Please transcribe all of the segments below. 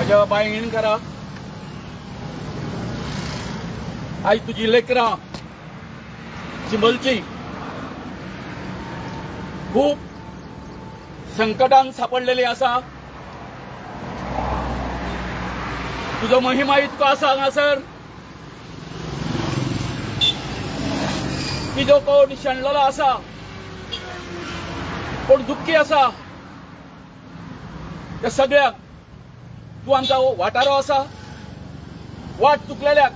माझ्या बायण करा आज तुझी लेकरां चिंबलची खूप संकटान सापडलेली आसा। तुझो महिमा इतको आसा हांगासर की जो कोण शेणलेलो आसा, कोण दुःखी आसा, त्या सगळ्याक तू आमचा वाटारो आसा। वाट चुकलेल्याक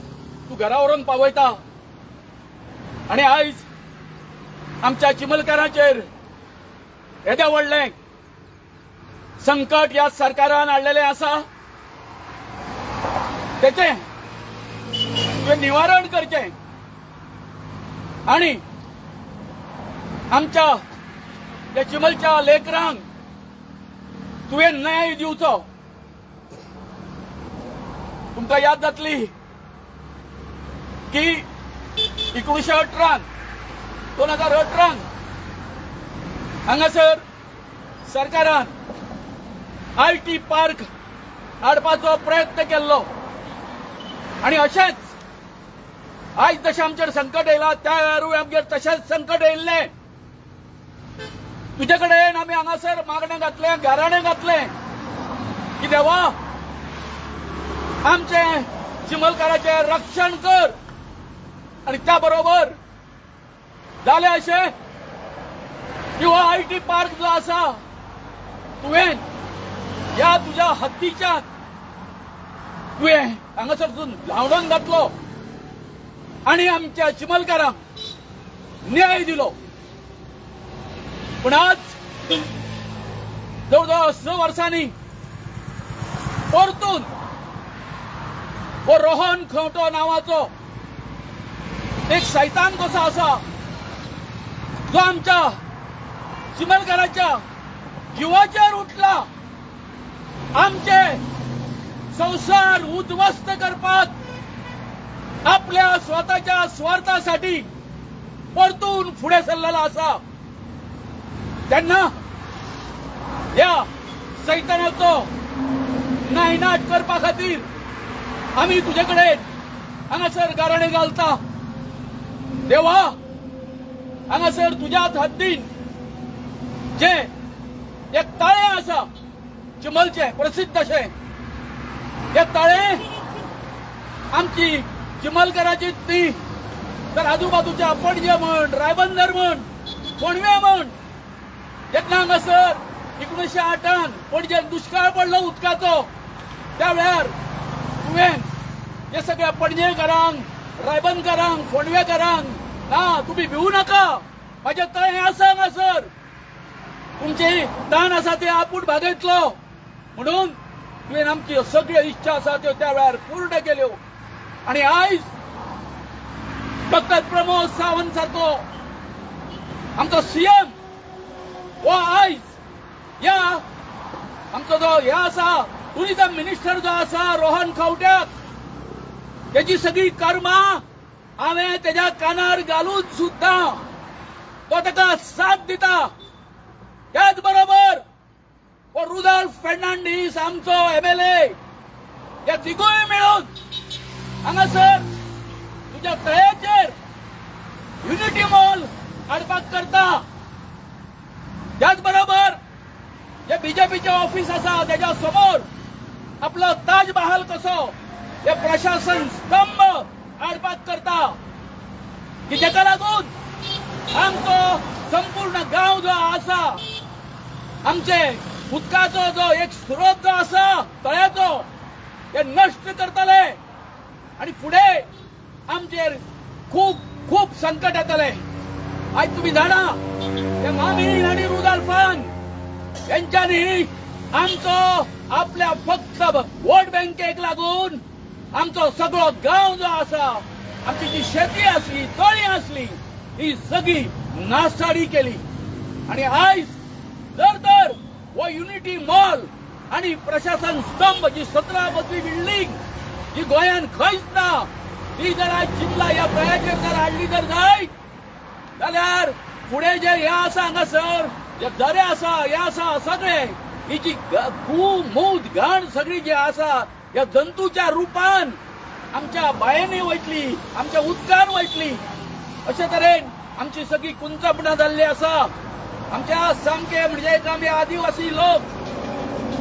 तू घरा व्हरून पावयता आणि आयज आमच्या चिमलकारांचेर येद्या व्हडलें संकट ह्या सरकारान हाडलेलें आसा, तेचें तुवें निवारण करचें आणि आमच्या या चिमलच्या लेकरांक तुवें न्याय दिवचो। तुमकां याद जातली की 1918 2018 हांगासर सरकारान IT पार्क हाडपाचो प्रयत्न केल्लो आणि अशेंच आज जशें आमचेर संकट येयला त्या वेळारूय आमचेर तशेंच संकट येयल्लें। तुजे कडेन आमी हांगासर मागणें घातलें, गाराणें घातलें की देवा आमचे चिमलकाराचें रक्षण कर आणि त्या बरोबर जालें अशें की हो IT पार्क जो आसा तुवें ह्या तुज्या हद्दीच्या तुवें हांगासरसून धांवडोवन घातलो आणि आमच्या चिमलकारांक न्याय दिलो। पण आज जवळजवळ 6 वर्सांनी परतून हो रोहन खंवटो नावाचो एक सैतान कसो आसा जो आमच्या चिमलकाराच्या जिवाचेर उठला, आमचे संसार उद्ध्वस्त करपाक आपल्या स्वतःच्या स्वार्थासाठी परतून फुडें सरलेला आसा। तेन्ना ह्या सैतानाचो नायनाट करपा खातीर आमी तुजे कडेन हांगासर गाराणें घालता। देवा हांगासर तुज्याच हद्दीन जे एक ताळें आसा चिमलचें प्रसिद्ध अशें, हे ताळें आमची चिमलकाराचीच न्ही तर आजूबाजूच्या पणजे म्हण, रायबंदर म्हण, फोंडवे म्हण, जेन्ना हांगासर 1908 पणजेन दुश्काळ पडलो उदकाचो त्या वेळार तुवें हे सगळ्या पणजेकारांक, रायबंदकारांक, फोंडवेकारांक ना तुम्ही भिवू नाका, म्हाजें तळें आसा हांगासर, तुमची ताण आसा ती आपूण भागयतलो म्हणून तुवें आमची सगळ्यो इच्छा आसा त्यो त्या वेळार पूर्ण केल्यो। आणि आयज फक्त प्रमोद सावंत सारको आमचो CM हो आयज या आमचो जो हे आसा टुरिझम मिनिस्टर जो आसा रोहन खंवट्याक तेजी सगळी कर्मां हांवें तेज्या कानार घालून सुद्धा तो ताका साथ दिता। त्याच बरोबर हो रुडॉल्फ फर्नांडीस आमचो MLA हे तिगूय मेळून हांगासर तुज्या तळ्याचेर युनिटी मॉल हाडपाक करता। त्याच बरोबर जे BJPचे ऑफिस आसा तेज्या समोर आपलो ताज महाल कसो हे प्रशासन स्तंभ हाडपाक करता की जेका लागून आमचो संपूर्ण गांव जो आसा, आमचे उदकाचो जो एक स्रोत जो आसा तळ्याचो हे नष्ट करतले आणि फुडें आमचेर खूप खूप संकट येतले। आज तुम्ही जाणा हे मामीन आणि रुडॉल्फान यांच्यानी आमचो आपल्या फक्त वोट बँकेक लागून आमचो सगळो गांव जो आसा, आमची जी शेती आसली, तळी आसली, ही सगळी नासाडी केली। आणि आयज जर तर वो युनिटी मॉल आणि प्रशासन स्तंभ जी 17 मजली बिल्डिंग जी गोंयान खंयच ना ती जर आज चिंतला ह्या तळ्याचेर जर हाडली जर जाल्यार फुडें जे हे आसा हांगासर जे दरे आसा हे आसा सगळे ही जी कू मूत घाण सगळी जी आसा या जंतूच्या रूपान आमच्या बायेंनी वयतली, आमच्या उदकान वयतली. अशे तरेन आमची सगळी कुंचपणां जाल्ली आसा. आमच्या सामके म्हणजे एक आमी आदिवासी लोक,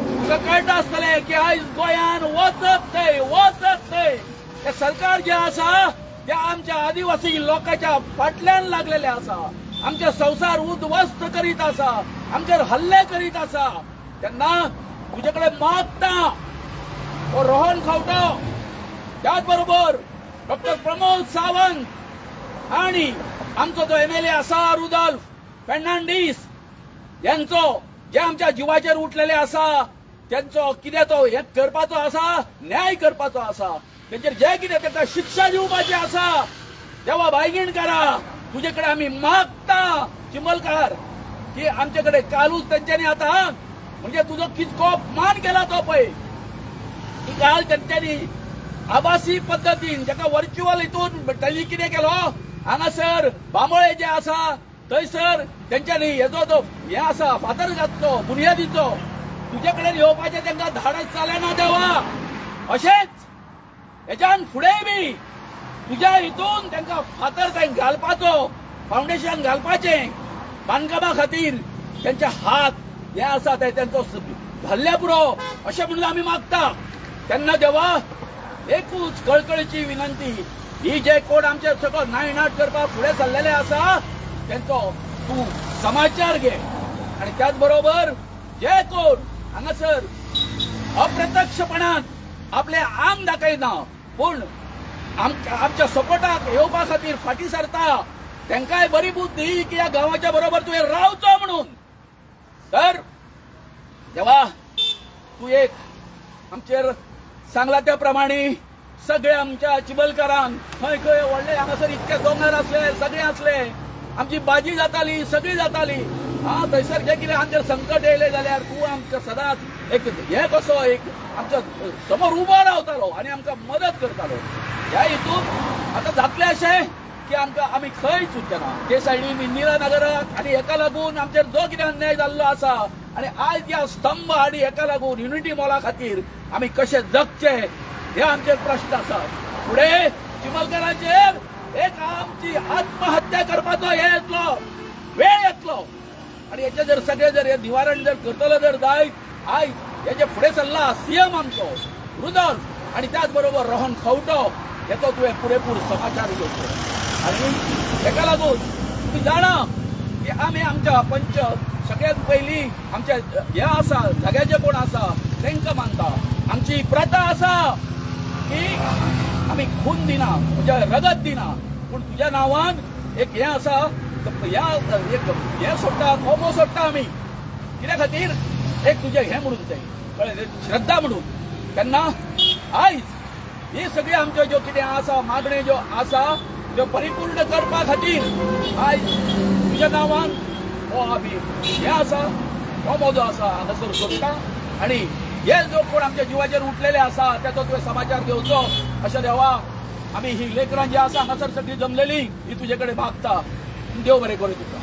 तुका कळटा आसतलें की आयज गोंयान वचत थंय हे सरकार जे आसा ते आमच्या आदिवासी लोकांच्या फाटल्यान लागलेले आसा. आमचे संसार उद्ध्वस्त करीत आसा, आमचेर हल्ले करीत आसा. तेन्ना तुजे कडेन मागता हो रोहन खंवटो, त्याच बरोबर डॉक्टर प्रमोद सावंत आणि आमचो जो एमएलए आसा रुदोल्फ फर्नांडीस यांचो जे आमच्या जिवाचेर उठलेले आसा त्यांचो कितें तो हे करपाचो आसा, न्याय करपाचो आसा. तेंचेर जे कितें ताका शिक्षा दिवपाची आसा तेव्हा बायगीण करा. तुजे कडेन आमी मागता चिमलकार की आमचे कडेन कालूच तेंच्यांनी आतां म्हणजे तुजो कितको अपमान केला तो पळय की काल तेंच्यांनी आभासी पद्दतीन जाका व्हर्च्युअल हितून तांणी कितें केलो हांगासर बांबोळे जे आसा थंयसर तेंच्यांनी हेजो जो हे आसा फातर घातलो बुनयादीचो. तुजे कडेन येवपाचें तांकां धाडस जालेना देवा. अशेंच हेच्यान फुडेंय बी तुज्या हितून तांकां फातर थंय घालपाचो, फावंडेशन घालपाचें बांदकामा खातीर तेंचे हात हे आसा ते तेंचो घाल्ल्या पुरो अशें म्हणून आमी मागता. तेन्ना देवा एकूच कळकळीची विनंती, ही जे कोण आमचे सगळो नायनाट करपाक फुडें सरलेले आसा तेंचो तूं समाचार घे. आनी त्याच बरोबर जे कोण हांगासर अप्रत्यक्षपणान आपले आंग दाखयना पूण आमच्या सपोर्टाक येवपा खातीर फाटीं सरता तांकांय बरी बुद्धी की ह्या गांवाच्या बरोबर तुवें रावचो म्हणून. तर देवा तूं एक आमचेर सांगला त्या प्रमाणे सगळे आमच्या चिबलकारांक खंय खंय व्हडले हांगासर इतके दोंगर आसले, सगळे आसले, आमची बाजी जाताली, सगळी जाताली. थंयसर जे कितें आमचेर संकट येयलें जाल्यार तूं आमकां सदांच एक हे कसो एक आमच्या समोर उबो रावतालो आनी आमकां मदत करतालो. ह्या हितून आतां जातलें अशें की आमकां आमी खंयच उरचेना. ते सायडीन इंदिरा नगराक आनी हेका लागून आमचेर जो कितें अन्याय जाल्लो आसा आनी आयज ह्या स्तंभ आनी हेका लागून युनिटी मॉला खातीर आमी कशे जगचे हे आमचे प्रश्न आसा. फुडें चिमलकारांचेर एक आमची आत्महत्या करपाचो हे येतलो, वेळ येतलो आनी हेचे जर सगळे जर हे निवारण जर करतलो जर जायत आयज हेचे फुडें सरला सीएम आमचो रुदोल्फ आनी त्याच बरोबर रोहन खंवटो हेचो तुवें पुरेपूर समाचार घेवचो. आनी हेका लागून तुमी जाणा की आमी आमच्या पंच सगळ्यात पयलीं आमचे हे आसा जाग्याचे कोण आसा तांकां मानता. आमची प्रथा आसा की आमी खून दिना म्हणजे रगत दिना पूण तुज्या नांवान एक हे आसा हे सोडटा कोमो सोडटा आमी कित्या खातीर एक तुजें हें म्हणून जाय कळ्ळें श्रद्धा म्हणून. तेन्ना आयज ही सगळी आमच्यो ज्यो कितें आसा मागण्यो ज्यो आसा त्यो परिपूर्ण करपा खातीर आयज तुज्या नांवान हो आमी हे आसा कोमो जो आसा हांगासर सोडटा आनी हे जो कोण आमच्या जिवाचेर उठलेले आसा त्याचो तुवें समाचार घेवचो अशें देवा आमी ही लेकरां जी आसा हांगासर सगळी जमलेली ही तुजे कडेन मागता. देव बरें करूं तुका.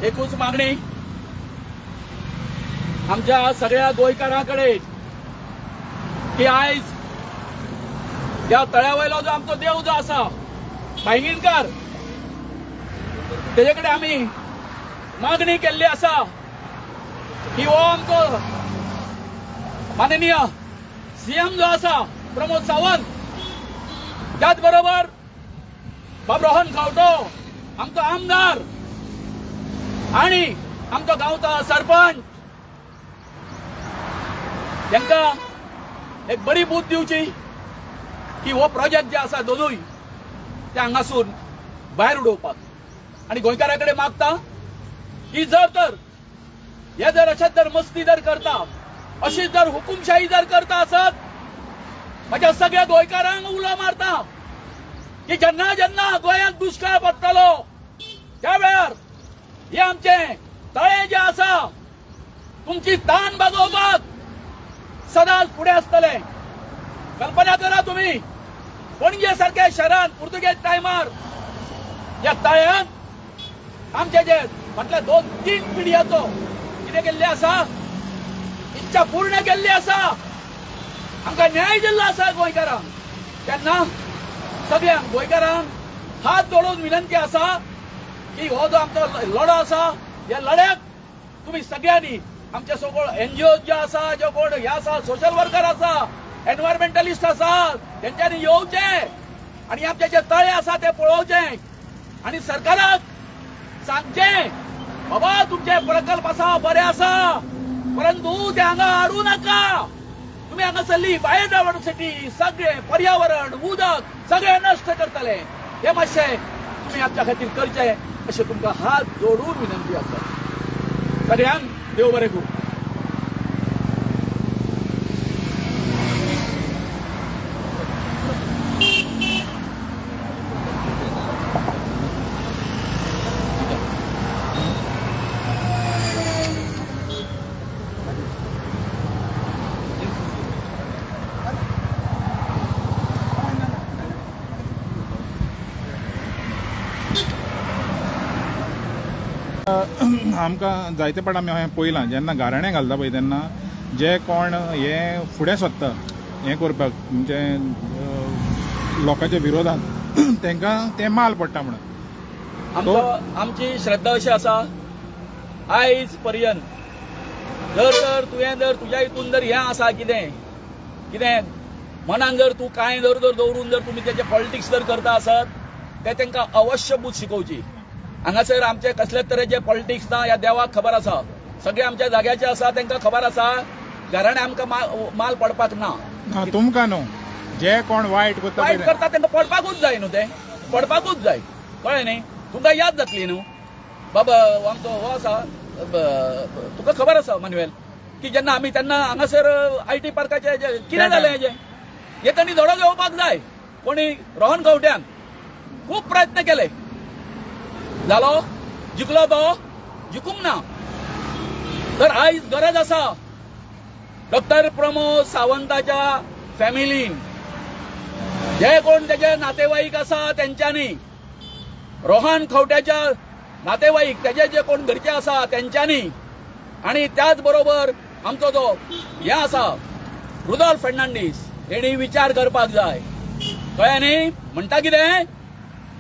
एकूच मागणी आमच्या सगळ्या गोंयकारांकडे की आयज ह्या तळ्यावयलो जो आमचो देव जो आसा भायगीणकार तेजे कडेन आमी मागणी केल्ली आसा की हो आमचो माननीय सीएम जो आसा प्रमोद सावंत त्याच बरोबर बाब रोहन खंवटो आमचो आमदार आणि आमचो गांवचो सरपंच तांकां एक बरी बूथ दिवची की हो प्रोजेक्ट जे आसा दोनूय ते हांगासून भायर उडोवपाक आणि गोंयकारा कडेन मागता की जर हे जर अशेंच जर मस्ती जर करता अशीच जर हुकुमशाही जर करता आसत माझ्या सगळ्या गोंयकारांक उलो मारता की जेन्ना जेन्ना गोंयांत दुष्काळ पडटलो त्या वेळार हे आमचे तळे जे आसा तुमची तान भागोवपाक सदांच फुडें आसतले. कल्पना करा तुम्ही पणजे सारख्या शहरात पुर्तुगेज टायमार या तळ्यात आमचे जे म्हटल्या 2-3 पिढयांचो कितें केल्ले आसा इच्छा पूर्ण केल्ली आसा आमकां न्याय दिल्लो आसा गोंयकारांक. तेन्ना सगळ्यांक गोंयकारांक हात जोडून विनंती आसा की हो जो आमचो लढो आसा ह्या लढ्याक तुम्ही सगळ्यांनी आमचे सगळे एनजीओ जे आसा जे कोण हे आसा सोशल वर्कर आसा एनवायरमेंटलिस्ट आसा तेंच्यांनी येवचे आणि आमचे जे तळे आसा ते पळोवचे आणि सरकाराक सांगचे बाबा तुमचे प्रकल्प आसा बरे आसा परंतु ते हांगा हाडू नाका. तुम्ही हांगासरली बायोडायव्हर्सिटी सगळे पर्यावरण उदक सगळे नष्ट करतले हे मातशे तुम्ही आमच्या खातीर करचे अशें तुमकां हात जोडून विनंती आसा. सगळ्यांक देव बरें करूं. आमकां जायते फावट आमी हांवें पळयलां जेन्ना गाराणें घालता पळय तेन्ना जे कोण हे फुडें सरता हें करपाक म्हणजे लोकांच्या विरोधांत तांकां तें माल पडटा म्हणून आमची श्रद्धा अशी आसा आयज पर्यंत जर तुवें जर तुज्या हितून जर हें आसा कितें मनान जर तूं कांय जर दवरून जर तुमी तेचे पॉलिटिक्स जर करता आसत ते तांकां अवश्य बूथ शिकोवची. हांगासर आमचे कसलेच तरेचे पॉलिटिक्स ना ह्या देवाक खबर आसा. सगळे आमच्या जाग्याचे आसा तांकां खबर आसा घराणे आमकां माल पडपाक ना. तुमकां न्हू जे कोण वायट करता तांकां पडपाकूच जाय न्हू ते पडपाकूच जाय कळ्ळें न्ही. तुमकां याद जातली न्हू बाबा आमचो हो आसा तुका खबर आसा मॅन्युएल की जेन्ना आमी तेन्ना हांगासर IT पार्काचे कितें जालें हे तांणी धडो घेवपाक जाय कोणी रोहन खंवट्यान खूब प्रयत्न केले जालो जिखलो तो जिखूंक ना. तर आयज गरज आसा डॉक्टर प्रमोद सावंताच्या फॅमिलीन जे कोण तेजे नातेवाईक आसा तेंच्यांनी रोहन खंवट्याच्या नातेवाईक तेजे जे कोण घरचे आसा तेंच्यांनी आणि त्याच बरोबर आमचो जो हे आसा रुडॉल्फ फर्नांडीस हेणी विचार करपाक जाय. कळ्ळें न्ही. म्हणटा कितें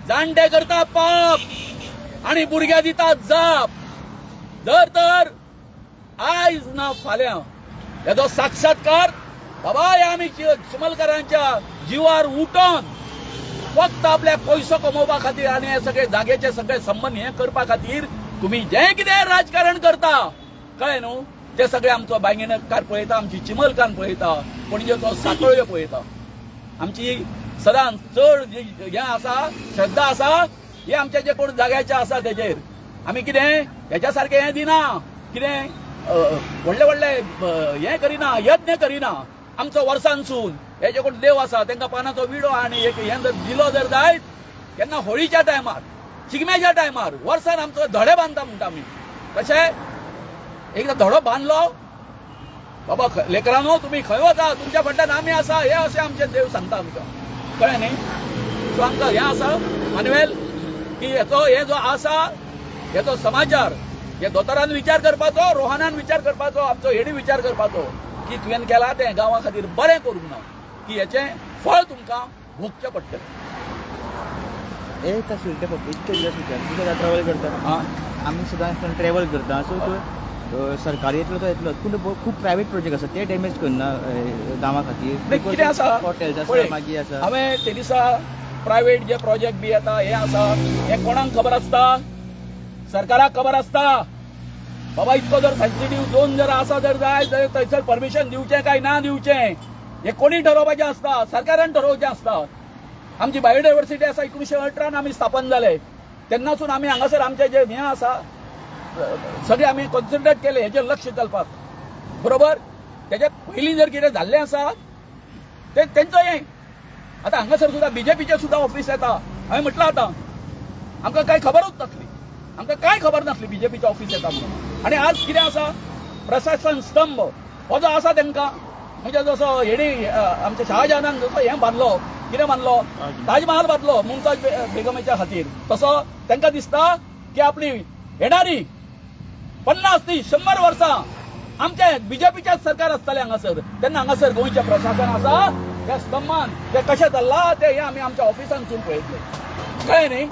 जाणटे करता पाप आणि भुरग्यां दिता जाप. तर आयज ना फाल्यां हेजो साक्षात्कार बाबा हे आमी चिमलकारांच्या जिवार उठोन फक्त आपल्या पयसो कमोवपा खातीर आनी हे सगळे जागेचे सगळे संबंध हे करपा खातीर तुम्ही जे कितें राजकारण करता कळ्ळें न्हू ते सगळे आमचो बांगेणकार पळयता आमची चिमलकान पळयता पणजेचो सातोळ्यो पळयता. आमची सदांच चड हें आसा श्रद्धा आसा हे आमचे जे कोण जाग्याचे आसा तेजेर आमी कितें हेच्या सारकें हें दिना कितें व्हडले व्हडले हें करिना यत्न करिना. आमचो वर्सांसून हे जे कोण देव आसा तांकां पानाचो विडो आनी एक हें जर दिलो जर जायत केन्ना होळीच्या टायमार शिगम्याच्या टायमार वर्सान आमचो धडे बांदता म्हणटा आमी तशें एकदां धडो बांदलो बाबा लेकरांनो तुमी खंय वता तुमच्या फाटल्यान आमी आसा हे अशें आमचें देव सांगता आमकां. कळ्ळें न्ही. सो आमकां हें आसा मानवेल की हे जो आसा हेचो समाचार हे दोतोरान विचार करपाचो रोहनान विचार करपाचो आमचो हेणी विचार करपाचो की तुवें केला तें गांवा खातीर बरें करूंक ना की हेचें फळ तुमकां भोगचें पडटलें. एक आसले ते फक्त इतके दिवस विचार ट्रॅव्हल करता आमी सदां ट्रॅव्हल करता सो सरकारी येतलो पूण खूब प्रायवेट प्रोजेक्ट आसा ते डॅमेज करना गांवा खातीर कितें आसा हॉटेल्स आसा मागीर आसा. हांवें ते दिसा प्रायव्हेट जे प्रोजेक्ट बी येता हे आसा हे कोणाक खबर आसता? सरकाराक खबर आसता. बाबा इतको जर सेन्सिटिव्ह झोन जर आसा जर जाय जाल्यार थंयसर परमिशन दिवचें काय ना दिवचें हे कोणी ठरोवपाचें आसता? सरकारान ठरोवचें आसता. आमची बायोडायव्हर्सिटी आसा 1918 आमी स्थापन जाले तेन्नासून आमी हांगासर आमचे जे हें आसा सगळे आमी कॉन्सन्ट्रेट केले हेजेर लक्ष घालपाक. बरोबर तेजे पयलीं जर कितें जाल्लें आसा ते तेंचो हें आतां हांगासर सुद्दां बीजेपीचे सुद्दां ऑफिस येता. हांवें म्हटलं आतां आमकां कांय खबरूच नासली. आमकां कांय खबर नासली बीजेपीचे ऑफिस येता म्हणून. आनी आज कितें आसा प्रशासन स्तंभ हो जो आसा तांकां म्हणजे जसो हेणी आमच्या शहाजहानान जसो हें बांदलो कितें बांदलो ताजमहाल बांदलो मुमताज बेगमेच्या खातीर तसो तांकां दिसता की आपली येणारी 50 ती 100 वर्सां आमचे बीजेपीचेच सरकार आसतलें हांगासर तेन्ना हांगासर गोंयचें प्रशासन आसा त्या स्तंभान ते कशें चल्लां ते हे आमी आमच्या ऑफिसांतसून पळयतले. कळ्ळें न्ही?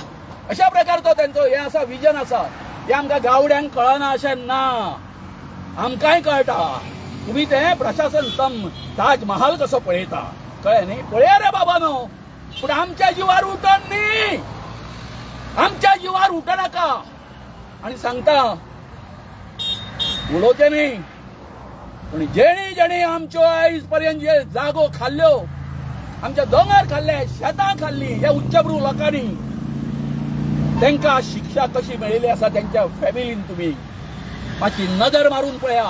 अशा प्रकारचो तेंचो हे आसा विजन आसा. हे आमकां गावड्यांक कळना अशें ना आमकांय कळटा. तुम्ही ते प्रशासन स्तंभ ताजमहाल कसो पळयता कळ्ळें न्ही? पळया रे बाबा न्हू पूण आमच्या जिवार उठोन न्ही आमच्या जिवार उठनाका. आनी सांगता उलोवचें न्ही पूण जेणी जेणी आमच्यो आयज पर्यंत जे जागो खाल्ल्यो आमचे दोंगर खाल्ले शेतां खाल्ली ह्या उच्चभ्रू लोकांनी तांकां शिक्षा कशी मेळिल्ली आसा त्यांच्या फॅमिलीन तुमी मातशी नजर मारून पळया.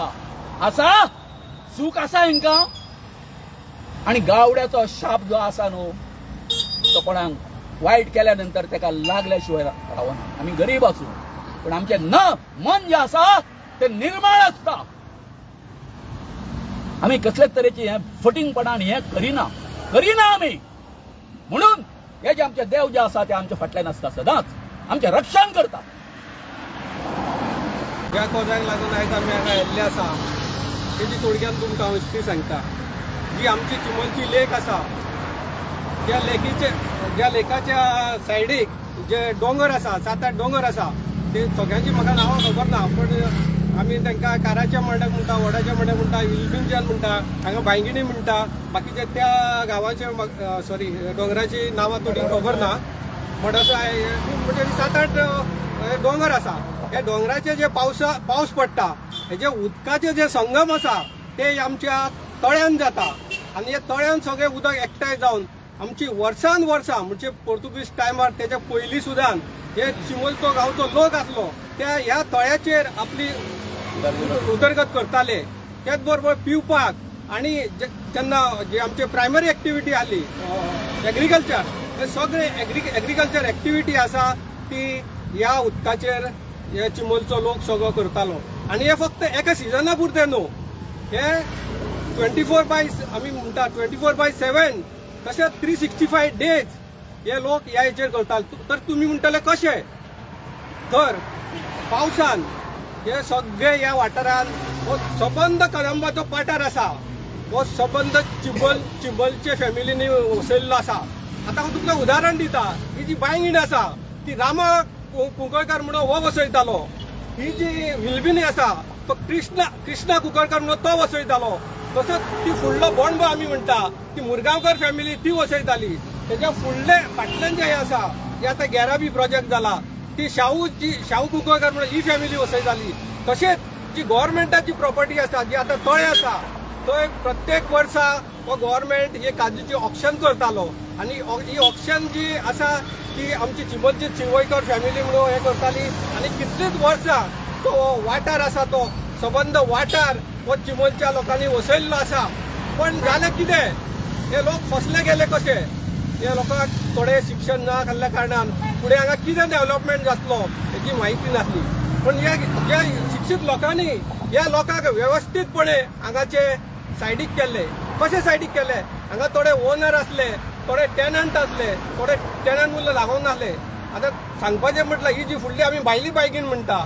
आसा सूख आसा हांकां? आनी गावड्याचो शाप जो आसा न्हू तो कोणाक वायट केल्या नंतर ताका लागल्या शिवाय रावना. आमी गरीब आसूं पूण आमचें मन जें आसा ते निर्मळ आसता. आमी कसलेच तरेची हें फटिंगपणान हें करिना आमी. म्हणून हे जे आमचे देव जे आसा ते आमच्या फाटल्यान आसता सदांच आमचें रक्षण करता. ज्या कॉजाक लागून आयज आमी हांगा येल्ले आसा तेजी थोडक्यान तुमकां हांव हिस्ट्री सांगता. जी आमची चिमलची लेक आसा ज्या लेकाच्या सायडीक जे दोंगर आसा 7-8 दोंगर आसा ते सगळ्यांची म्हाका नांवां खबर ना पण आमी तांकां काराच्या मडक म्हणटा वडाच्या मडक म्हणटा विल्बिंजन म्हणटा हांगा बांयगिणी म्हणटा बाकीचे त्या गांवाचे सॉरी दोंगराची नांवां थोडी खबर ना. बट असं म्हणजे 7-8 दोंगर आसा. ह्या दोंगराचे जे पावस पडटा हेजे उदकाचे जे संगम आसा ते आमच्या तळ्यान जाता आनी हे तळ्यान सगळें उदक एकठांय जावन आमची वर्सान वर्सां म्हणजे पोर्तुगीज टायमार तेच्या पयलीं सुद्दां हे चिमलचो गांवचो लोक आसलो त्या ह्या तळ्याचेर आपली उदरगत करताले. त्याच बरोबर पिवपाक आनी जेन्ना जे आमचे प्रायमरी एक्टिविटी आसली एग्रीकल्चर हे सगळे एग्रीकल्चर एक्टिविटी आसा ती ह्या उदकाचेर हे चिमलचो लोक सगळो करतालो. आनी हे फक्त एका सिजना पुरते न्हू हे 24/7 तशेंच 365 डेज हे लोक ह्या हेचेर करताले. तर तुमी म्हणटले कशें तर पावसान हे सगळे ह्या वाठारान हो सबंद कदंबाचो पाठार आसा हो सबंद चिंबलचे फॅमिलीनी वसयल्लो आसा. आतां हांव तुमकां उदाहरण दिता. ही जी बांयगीण आसा ती रामा कुंकळकार म्हणून हो वसयतालो. ही जी विल्बिनी आसा तो कृष्णा कुंकळकार म्हणून तो वसयतालो. तसोच ती फुडलो बोंडबो आमी म्हणटा ती मुरगांवकर फॅमिली ती वसयताली. तेच्या फुडले फाटल्यान जे आसा जे आतां गॅराबी प्रोजेक्ट जाला ती शाहू कुंकळकार म्हणून ही फॅमिली वसयताली. तशेंच जी गव्हर्मेंटाची प्रॉपर्टी आसा जी आतां तळे आसा थंय प्रत्येक वर्सा हो गव्हर्मेंट हे काजूची ऑक्शन करतालो आनी ही ऑक्शन जी आसा ती आमची चिमलची चिवयकर फॅमिली म्हणून हे करताली. आनी कितलींच वर्सां तो वाठार आसा तो सबंद वाठार हो चिमलच्या लोकांनी वसयल्लो आसा. पण जालें कितें हे लोक फसले गेले कशे? हे लोकांक थोडे शिक्षण ना जाल्ल्या कारणान फुडें हांगा कितें डेव्हलपमेंट जातलो हेची म्हायती नासली. पण ह्या शिक्षीत लोकांनी ह्या लोकांक वेवस्थीतपणे हांगाचे सायडीक केल्ले. कशे सायडीक केले? हांगा थोडे ओनर आसले थोडे टेनंट आसले थोडे टेनंट उरले लागून नासले. आतां सांगपाचें म्हटल्यार ही जी फुडली आमी भायली बांयगीण म्हणटा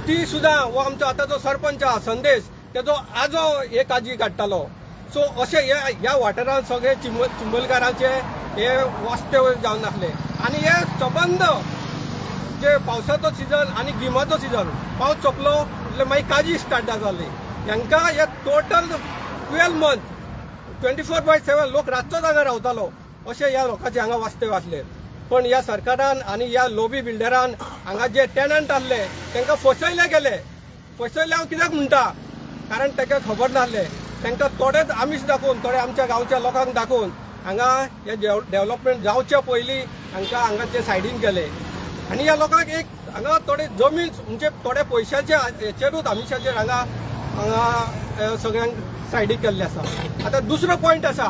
ती सुद्दां हो आमचो आतांचो सरपंच आहा संदेश तेजो आजो हे काजी काडटालो. सो अशें ह्या वाठारांत सगळे चिंबलकारांचे हे वास्ते जावन आसले. आनी हे सबंद जे पावसाचो सिजन आनी गिमाचो सिजन पावस सोंपलो એટલે मागीर काजी स्टार्ट जाताली. हांकां हे टोटल 12 मंथ 24/7 लोक रातचो हांगा रावतालो. अशें ह्या लोकांचे हांगा वास्तव आसले. पण ह्या सरकारान आनी ह्या लॉबी बिल्डरान हांगा जे टेनंट आसले तांकां फसयले गेले. फसयले हांव कित्याक म्हणटा, कारण ताका खबर नासलें. तांकां थोडेच आमीश दाखोवन, थोडे आमच्या गांवच्या लोकांक दाखोवन हांगा हे डेव्हलपमेंट जावच्या पयलीं हांगा ते सायडीन गेले. आनी ह्या लोकांक एक हांगा थोडे जमीन म्हणजे थोडे पयशांच्या हेचेरूच आमिशाचेर हांगा सगळ्यांक सायडीक केल्ले आसा. आतां दुसरो पॉयंट आसा,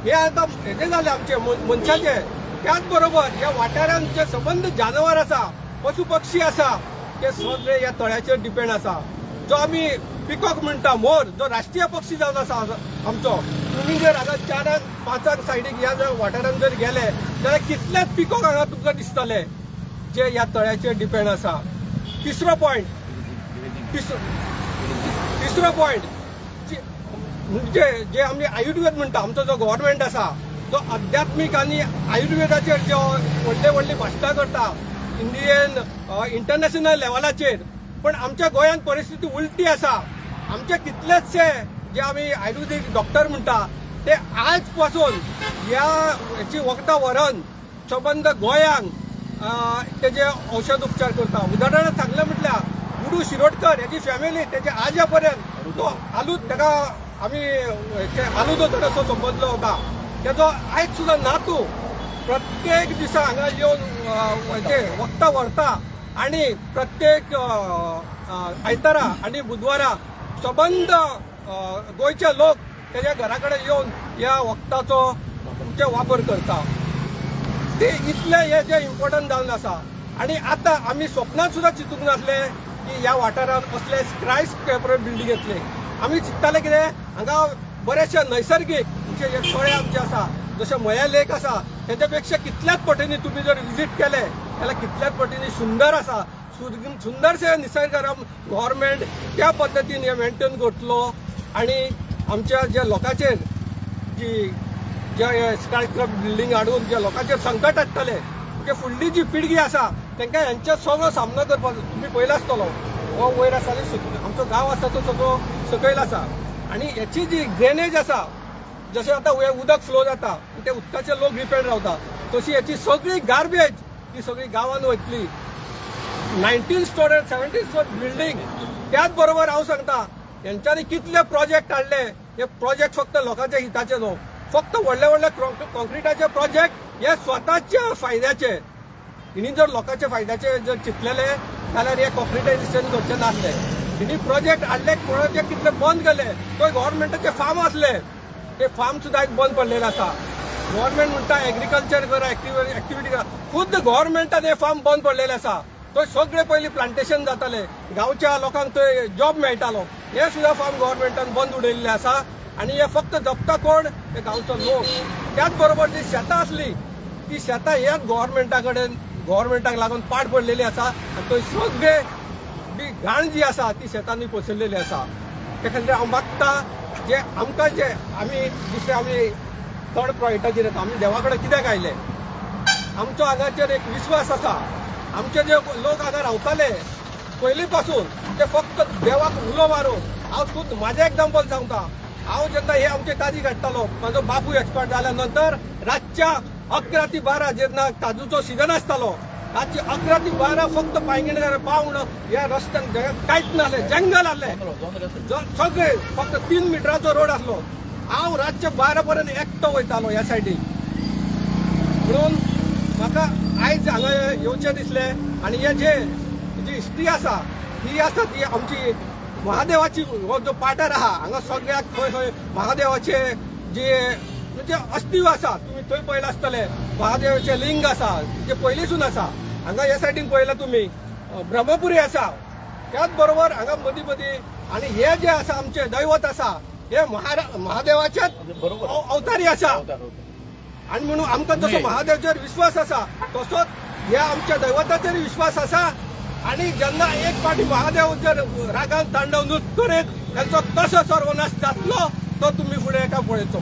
हे आतां हेजे जाले आमचे मनशाचे. त्याच बरोबर ह्या वाठारांत जे संबंद जानवर आसा, पशु पक्षी आसा, ते सगळे ह्या तळ्याचेर डिपेंड आसा. जो आमी पिकॉक म्हणटा, मोर, जो राष्ट्रीय पक्षी जावन आसा आमचो. तुमी जर हांगा 4-5 सायडीक ह्या जर वाठारांत जर गेले जाल्यार कितलेच पिकॉक हांगा तुमकां दिसतले जे ह्या तळ्याचेर डिपेंड आसा. तिसरो पॉयंट म्हणजे जे आमी आयुर्वेद म्हणटा, आमचो जो गव्हर्नमेंट आसा तो आध्यात्मीक आनी आयुर्वेदाचेर जो व्हडली भाशणां करता इंटरनॅशनल लेवलाचेर, पण आमच्या गोंयांत परिस्थिती उलटी आसा. आमचे कितलेचशे जे आमी आयुर्वेदीक डॉक्टर म्हणटा ते आज पासून ह्याची वखदां व्हरून संबंद गोंयांक तेजे औषध उपचार करता. उदाहरणार्थ सांगलें म्हटल्यार गुरू शिरोडकर हेची फॅमिली तेजे आजा पर्यंत तो ताका आमी आलूदो थोडोसो संबंदलो होता. तेजो आयज सुद्दां नातू प्रत्येक दिसा हांगा येवन वखदां व्हरता आनी प्रत्येक आयतारा आनी बुधवारा संबंद गोंयचे लोक तेज्या घरा कडेन येवन ह्या वखदाचो वापर करता. ते इतले हे जे इम्पॉर्टंट जावन आसा. आनी आतां आमी स्वप्नांत सुद्दां चिंतूंक नासले की ह्या वाठारांत असले स्काय स्क्रॅपर बिल्डींग येतले. आमी चिंतताले कितें, हांगा बरेचशे नैसर्गीक जे तळे आमचे आसा, जशे मया लेक आसा, तेच्या पेक्षा कितल्याच पटींनी तुमी जर विजीट केले जाल्यार कितल्याच पटींनी सुंदर आसा. सुंदरशे निसर्गरम गव्हर्नमेंट त्या पद्दतीन हे मेंटेन करतलो. आनी आमच्या ज्या लोकांचेर जे स्काय स्क्रॅपर बिल्डींग हाडून ज्या लोकांचेर संकट हाडटले, म्हणजे फुडली जी पिळगी आसा तांकां हेंचो सगळो सामनो करपाचो. तुमी पळयलो आसतलो हो वयर आसा आमचो गांव आसा तो सगळो सकयल आसा. आनी हेची जी ड्रेनेज आसा, जशें आतां उदक फ्लो जाता ते उदकाचे लोक डिपेंड रावता, तशी हेची सगळी गार्बेज ही सगळी गांवांत वयतली. 19 स्टोरी 17 स्टोरी बिल्डींग. त्याच बरोबर हांव सांगता, हेंच्यांनी कितले प्रोजेक्ट हाडले. हे प्रोजेक्ट फक्त लोकांच्या हिताचे न्हू, फक्त व्हडले कॉन्क्रिटाचे प्रोजेक्ट हे स्वताच्या फायद्याचे. हिणी जर लोकांच्या फायद्याचे जर चिंतलेले जाल्यार हे कॉन्क्रिटायझेशन करचे नासले. हिणी प्रोजेक्ट हाडले, प्रोजेक्ट कितले बंद केले. तो गव्हर्नमेंटाचे फार्म आसले, ते फार्म सुद्दां बंद पडलेले आसा. गव्हर्नमेंट म्हणटा एग्रीकल्चर करा, एक्टिव्हिटी करा, खुद्द गव्हर्नमेंटान हे फार्म बंद पडलेले आसा. थंय सगळे पयलीं प्लांटेशन जाताले, गांवच्या लोकांक थंय जॉब मेळटालो. हे सुद्दां फार्म गव्हर्नमेंटान बंद उडयल्ले आसा. आनी हे फक्त जपता कोण, हे गांवचो लोक. त्याच बरोबर जी शेतां आसली ती शेतां ह्याच गव्हर्नमेंटाक लागून पाड पडलेली आसा. आनी थंय सगळे बी घाण जी आसा ती शेतांनी पसरलेली आसा. ते खातीर हांव मागता जे आमकां जे आमी थर्ड पॉयंटाचेर येता, आमी देवा कडेन कित्याक आयले. आमचो हांगाचेर एक विश्वास आसा. आमचे जे लोक हांगा रावताले पयलीं पासून ते फक्त देवाक उलो मारून. हांव खुद म्हाजें एग्जाम्पल सांगता. हांव जेन्ना हे आमचे काजी काडटालो, म्हाजो बापूय एक्सपायर्ड जाल्या नंतर रातच्या 11 ते 12 जेन्ना काजूचो सिजन आसतालो, रातची 11 ते 12 फक्त पांयगेणेर पावण ह्या रस्त्यान कांयच नासले, जंगल आसले सगळे. फक्त 3 मिटराचो रोड आसलो. हांव रातचे 12 पर्यंत एकटो वयतालो ह्या सायडीक. म्हणून म्हाका आयज हांगा येवचें दिसलें. आनी हे जी हिस्ट्री आसा ही आमची महादेवाची. हो जो पाटर आहा हांगा सगळ्याक खंय खंय महादेवाचे जे म्हणजे अस्तित्व आसा. तुमी थंय पळयलां आसतलें महादेवाचे लिंग आसा जे पयलींसून आसा. हांगा ह्या सायडीन पळयलां तुमी ब्रह्मपुरी आसा. त्याच बरोबर हांगा मदीं मदीं आनी हे जे आसा आमचे दैवत आसा हे महादेवाचेच अवतारी आसा. आनी म्हणून आमकां जसो महादेवाचेर विश्वास आसा तसोच ह्या आमच्या दैवताचेर विश्वास आसा. आनी जेन्ना एक फावटी महादेव जर रागान तांडव नृत्य करीत तांचो कसो सर्वनाश जातलो तो तुमी फुडें एका पळयचो.